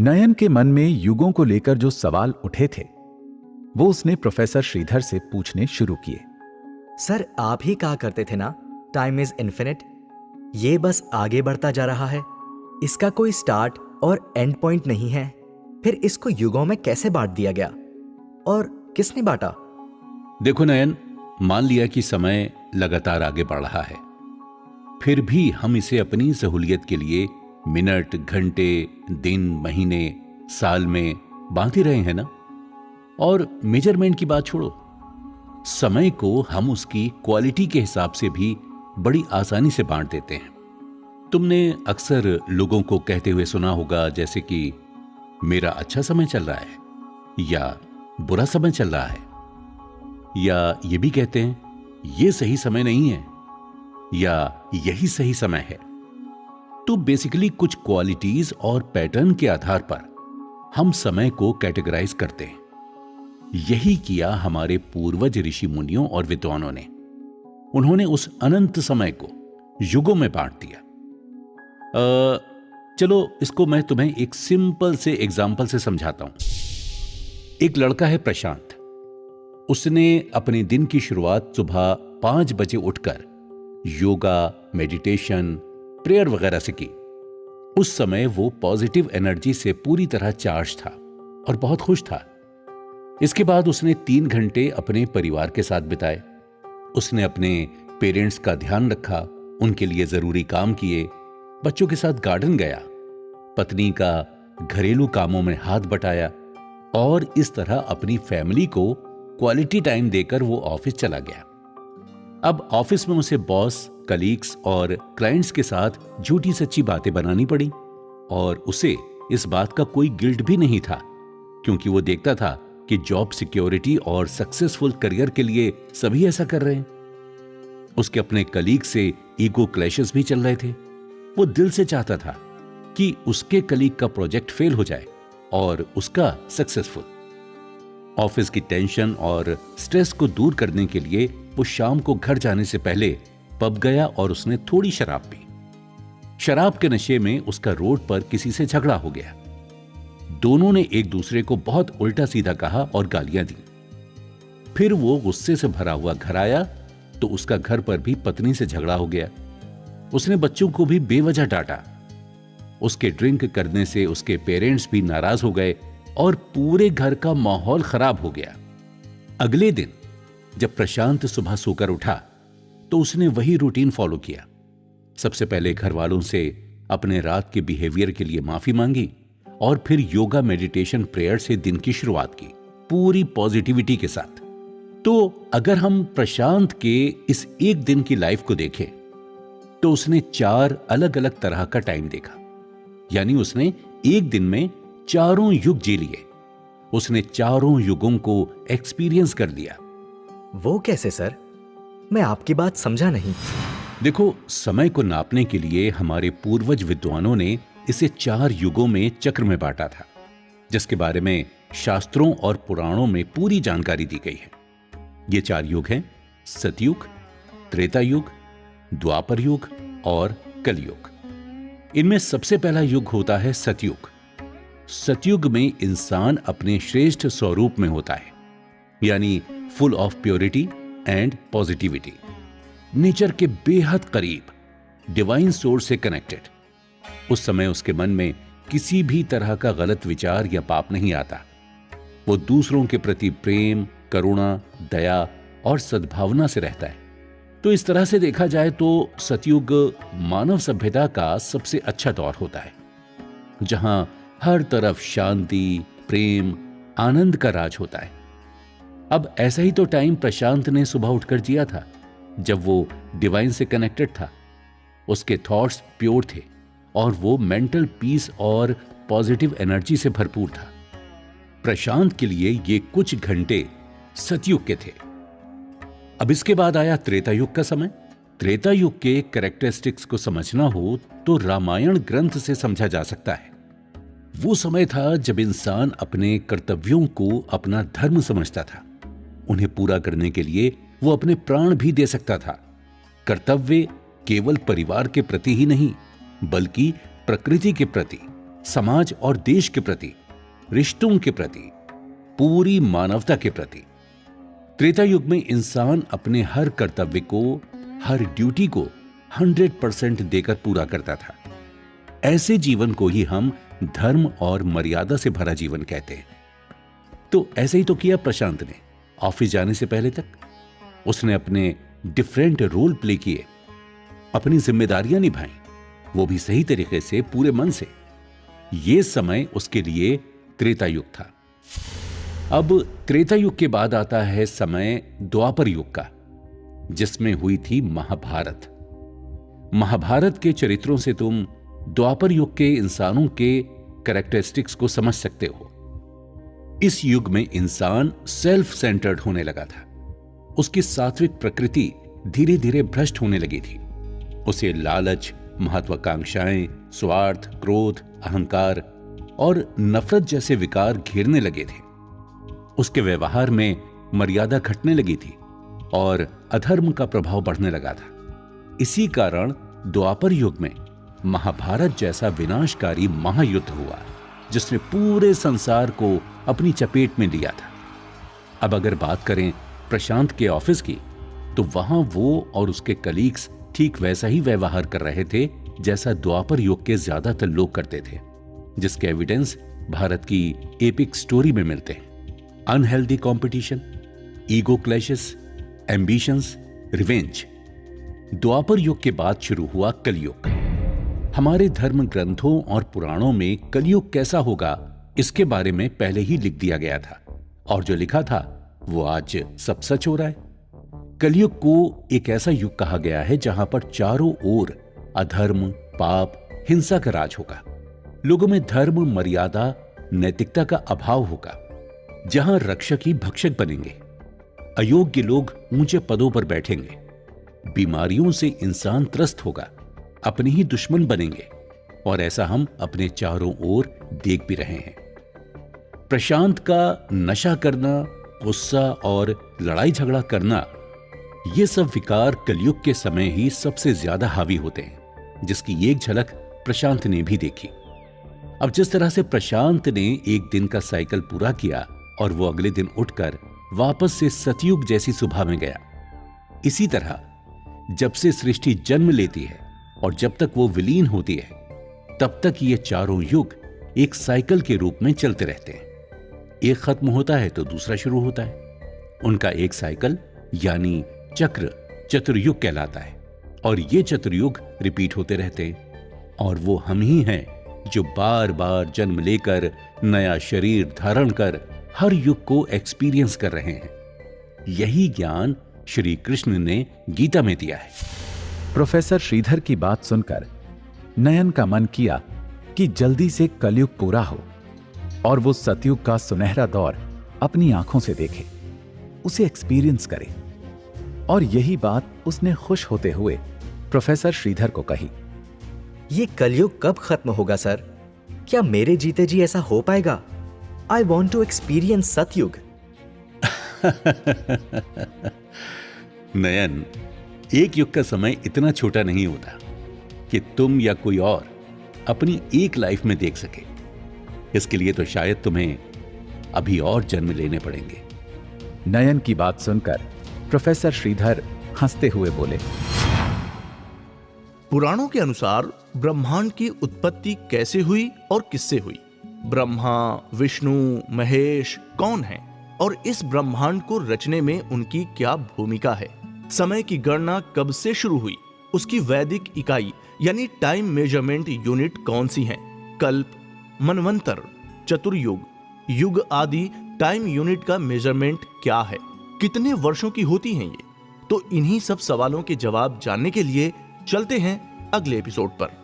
नयन के मन में युगों को लेकर जो सवाल उठे थे वो उसने प्रोफेसर श्रीधर से पूछने शुरू किए। सर, आप ही कहा करते थे ना, टाइम इज इन्फिनिट। ये बस आगे बढ़ता जा रहा है, इसका कोई स्टार्ट और एंड पॉइंट नहीं है। फिर इसको युगों में कैसे बांट दिया गया और किसने बांटा? देखो नयन, मान लिया कि समय लगातार आगे बढ़ रहा है, फिर भी हम इसे अपनी सहूलियत के लिए मिनट, घंटे, दिन, महीने, साल में बांट ही रहे हैं ना। और मेजरमेंट की बात छोड़ो, समय को हम उसकी क्वालिटी के हिसाब से भी बड़ी आसानी से बांट देते हैं। तुमने अक्सर लोगों को कहते हुए सुना होगा, जैसे कि मेरा अच्छा समय चल रहा है या बुरा समय चल रहा है, या ये भी कहते हैं ये सही समय नहीं है या यही सही समय है। तो बेसिकली कुछ क्वालिटीज और पैटर्न के आधार पर हम समय को कैटेगराइज करते हैं। यही किया हमारे पूर्वज ऋषि मुनियों और विद्वानों ने। उन्होंने उस अनंत समय को युगों में बांट दिया। चलो इसको मैं तुम्हें एक सिंपल से एग्जाम्पल से समझाता हूं। एक लड़का है प्रशांत। उसने अपने दिन की शुरुआत सुबह 5 बजे उठकर योगा, मेडिटेशन, प्रेयर वगैरह से की। उस समय वो पॉजिटिव एनर्जी से पूरी तरह चार्ज था और बहुत खुश था। इसके बाद उसने 3 घंटे अपने परिवार के साथ बिताए। उसने अपने पेरेंट्स का ध्यान रखा, उनके लिए जरूरी काम किए, बच्चों के साथ गार्डन गया, पत्नी का घरेलू कामों में हाथ बटाया और इस तरह अपनी फैमिली को क्वालिटी टाइम देकर वो ऑफिस चला गया। अब ऑफिस में उसे बॉस, कलीग्स और क्लाइंट्स के साथ झूठी सच्ची बातें बनानी पड़ी और उसे इस बात का कोई गिल्ट भी नहीं था, क्योंकि वो देखता था कि जॉब सिक्योरिटी और सक्सेसफुल करियर के लिए सभी ऐसा कर रहे हैं। उसके अपने कलीग से ईगो क्लैशेस भी चल रहे थे। वो दिल से चाहता था कि उसके कलीग का प्रोजेक्ट फेल हो जाए और उसका सक्सेसफुल। ऑफिस की टेंशन और स्ट्रेस को दूर करने के लिए वो शाम को घर जाने से पहले पब गया और उसने थोड़ी शराब पी। शराब के नशे में उसका रोड पर किसी से झगड़ा हो गया। दोनों ने एक दूसरे को बहुत उल्टा सीधा कहा और गालियां दी। फिर वो गुस्से से भरा हुआ घर आया तो उसका घर पर भी पत्नी से झगड़ा हो गया। उसने बच्चों को भी बेवजह डांटा। उसके ड्रिंक करने से उसके पेरेंट्स भी नाराज हो गए और पूरे घर का माहौल खराब हो गया। अगले दिन जब प्रशांत सुबह सोकर उठा तो उसने वही रूटीन फॉलो किया। सबसे पहले घर वालों से अपने रात के बिहेवियर के लिए माफी मांगी और फिर योगा, मेडिटेशन, प्रेयर से दिन की शुरुआत की, पूरी पॉजिटिविटी के साथ। तो अगर हम प्रशांत के इस एक दिन की लाइफ को देखें तो उसने 4 अलग अलग तरह का टाइम देखा। यानी उसने एक दिन में 4 युग जी लिए। उसने 4 युगों को एक्सपीरियंस कर लिया। वो कैसे सर? मैं आपकी बात समझा नहीं। देखो, समय को नापने के लिए हमारे पूर्वज विद्वानों ने इसे 4 युगों में चक्र में बांटा था, जिसके बारे में शास्त्रों और पुराणों में पूरी जानकारी दी गई है। ये 4 युग हैं: सतयुग, त्रेता युग, द्वापर युग और कलयुग। इनमें सबसे पहला युग होता है सतयुग। सतयुग में इंसान अपने श्रेष्ठ स्वरूप में होता है, यानी full of purity and positivity, nature के बेहद करीब, डिवाइन सोर्स से कनेक्टेड। उस समय उसके मन में किसी भी तरह का गलत विचार या पाप नहीं आता। वो दूसरों के प्रति प्रेम, करुणा, दया और सद्भावना से रहता है। तो इस तरह से देखा जाए तो सतयुग मानव सभ्यता का सबसे अच्छा दौर होता है, जहां हर तरफ शांति, प्रेम, आनंद का राज होता है। अब ऐसा ही तो टाइम प्रशांत ने सुबह उठकर जिया था, जब वो डिवाइन से कनेक्टेड था। उसके थॉट्स प्योर थे और वो मेंटल पीस और पॉजिटिव एनर्जी से भरपूर था। प्रशांत के लिए ये कुछ घंटे सतयुग के थे। अब इसके बाद आया त्रेता युग का समय। त्रेता युग के कैरेक्टरिस्टिक्स को समझना हो तो रामायण ग्रंथ से समझा जा सकता है। वो समय था जब इंसान अपने कर्तव्यों को अपना धर्म समझता था। उन्हें पूरा करने के लिए वो अपने प्राण भी दे सकता था। कर्तव्य केवल परिवार के प्रति ही नहीं, बल्कि प्रकृति के प्रति, समाज और देश के प्रति, रिश्तों के प्रति, पूरी मानवता के प्रति। त्रेता युग में इंसान अपने हर कर्तव्य को, हर ड्यूटी को 100% देकर पूरा करता था। ऐसे जीवन को ही हम धर्म और मर्यादा से भरा जीवन कहते हैं। तो ऐसे ही तो किया प्रशांत ने। ऑफिस जाने से पहले तक उसने अपने डिफरेंट रोल प्ले किए, अपनी जिम्मेदारियां निभाई, वो भी सही तरीके से, पूरे मन से। यह समय उसके लिए त्रेता युग था। अब त्रेता युग के बाद आता है समय द्वापर युग का, जिसमें हुई थी महाभारत। महाभारत के चरित्रों से तुम द्वापर युग के इंसानों के कैरेक्टरिस्टिक्स को समझ सकते हो। इस युग में इंसान सेल्फ सेंटर्ड होने लगा था। उसकी सात्विक प्रकृति धीरे धीरे भ्रष्ट होने लगी थी। उसे लालच, महत्वाकांक्षाएं, स्वार्थ, क्रोध, अहंकार और नफरत जैसे विकार घेरने लगे थे। उसके व्यवहार में मर्यादा घटने लगी थी और अधर्म का प्रभाव बढ़ने लगा था। इसी कारण द्वापर युग में महाभारत जैसा विनाशकारी महायुद्ध हुआ, जिसने पूरे संसार को अपनी चपेट में लिया था। अब अगर बात करें प्रशांत के ऑफिस की, तो वहां वो और उसके कलीग्स ठीक वैसा ही व्यवहार कर रहे थे जैसा द्वापर युग के ज्यादातर लोग करते थे, जिसके एविडेंस भारत की एपिक स्टोरी में मिलते हैं। Unhealthy competition, ego clashes, ambitions, revenge. Dwapar Yug के बाद शुरू हुआ कलयुग। हमारे धर्म ग्रंथों और पुराणों में कलयुग कैसा होगा इसके बारे में पहले ही लिख दिया गया था, और जो लिखा था वो आज सब सच हो रहा है। कलयुग को एक ऐसा युग कहा गया है जहां पर चारों ओर अधर्म, पाप, हिंसा का राज होगा। लोगों में धर्म, मर्यादा, नैतिकता का अभाव होगा। जहां रक्षक ही भक्षक बनेंगे, अयोग्य लोग ऊंचे पदों पर बैठेंगे, बीमारियों से इंसान त्रस्त होगा, अपने ही दुश्मन बनेंगे, और ऐसा हम अपने चारों ओर देख भी रहे हैं। प्रशांत का नशा करना, गुस्सा और लड़ाई झगड़ा करना, ये सब विकार कलयुग के समय ही सबसे ज्यादा हावी होते हैं, जिसकी एक झलक प्रशांत ने भी देखी। अब जिस तरह से प्रशांत ने एक दिन का साइकिल पूरा किया और वो अगले दिन उठकर वापस से सतयुग जैसी सुबह में गया, इसी तरह जब से सृष्टि जन्म लेती है और जब तक वो विलीन होती है, तब तक ये चारों युग एक साइकिल के रूप में चलते रहते हैं। एक खत्म होता है तो दूसरा शुरू होता है। उनका एक साइकिल यानी चक्र चतुर्युग कहलाता है, और ये चतुर्युग रिपीट होते रहते हैं। और वो हम ही हैं जो बार बार जन्म लेकर नया शरीर धारण कर हर युग को एक्सपीरियंस कर रहे हैं। यही ज्ञान श्री कृष्ण ने गीता में दिया है। प्रोफेसर श्रीधर की बात सुनकर नयन का मन किया कि जल्दी से कलयुग पूरा हो और वो सतयुग का सुनहरा दौर अपनी आंखों से देखे, उसे एक्सपीरियंस करे। और यही बात उसने खुश होते हुए प्रोफेसर श्रीधर को कही। ये कलयुग कब खत्म होगा सर? क्या मेरे जीते जी ऐसा हो पाएगा? आई वॉन्ट टू एक्सपीरियंस सतयुग। नयन, एक युग का समय इतना छोटा नहीं होता कि तुम या कोई और अपनी एक लाइफ में देख सके। इसके लिए तो शायद तुम्हें अभी और जन्म लेने पड़ेंगे। नयन की बात सुनकर प्रोफेसर श्रीधर हंसते हुए बोले, पुराणों के अनुसार ब्रह्मांड की उत्पत्ति कैसे हुई और किससे हुई? ब्रह्मा, विष्णु, महेश कौन हैं और इस ब्रह्मांड को रचने में उनकी क्या भूमिका है? समय की गणना कब से शुरू हुई? उसकी वैदिक इकाई यानी टाइम मेजरमेंट यूनिट कौन सी हैं? कल्प, मनवंतर, चतुर्युग, युग आदि टाइम यूनिट का मेजरमेंट क्या है? कितने वर्षों की होती हैं ये? तो इन्हीं सब सवालों के जवाब जानने के लिए चलते हैं अगले एपिसोड पर।